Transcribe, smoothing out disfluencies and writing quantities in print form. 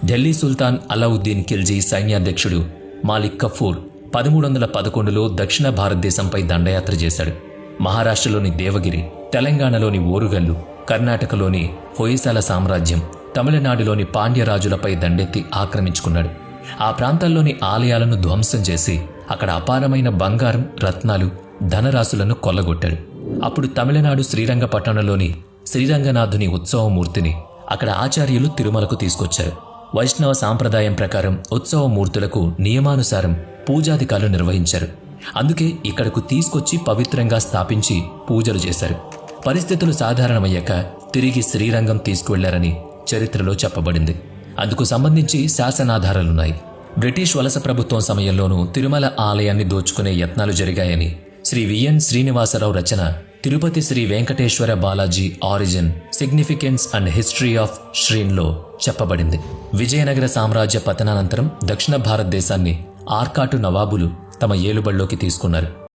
ఢిల్లీ సుల్తాన్ అలావుద్దీన్ ఖిల్జీ సైన్యాధ్యక్షుడు మాలిక్ కఫూర్ 1311లో దక్షిణ భారతదేశంపై దండయాత్ర చేశాడు. మహారాష్ట్రలోని దేవగిరి, తెలంగాణలోని ఓరుగల్లు, కర్ణాటకలోని హొయసాల సామ్రాజ్యం, తమిళనాడులోని పాండ్యరాజులపై దండెత్తి ఆక్రమించుకున్నాడు. ఆ ప్రాంతాల్లోని ఆలయాలను ధ్వంసం చేసి అక్కడ అపారమైన బంగారం, రత్నాలు, ధనరాశులను కొల్లగొట్టాడు. అప్పుడు తమిళనాడు శ్రీరంగపట్టణంలోని శ్రీరంగనాథుని ఉత్సవమూర్తిని అక్కడ ఆచార్యులు తిరుమలకు తీసుకొచ్చారు. వైష్ణవ సాంప్రదాయం ప్రకారం ఉత్సవమూర్తులకు నియమానుసారం పూజాధికాలు నిర్వహించారు. అందుకే ఇక్కడకు తీసుకొచ్చి పవిత్రంగా స్థాపించి పూజలు చేశారు. పరిస్థితులు సాధారణమయ్యాక తిరిగి శ్రీరంగం తీసుకువెళ్లారని చరిత్రలో చెప్పబడింది. అందుకు సంబంధించి శాసనాధారాలున్నాయి. బ్రిటిష్ వలస ప్రభుత్వం సమయంలోనూ తిరుమల ఆలయాన్ని దోచుకునే యత్నాలు జరిగాయని Shri VN Srinivasarao Rachana Tirupati Shri Venkateswara Balaji origin, significance and history of శ్రీన్లో చెప్పబడింది. విజయనగర సామ్రాజ్య పతనానంతరం దక్షిణ భారతదేశాన్ని ఆర్కాటు నవాబులు తమ ఏలుబడిలోకి తీసుకున్నారు.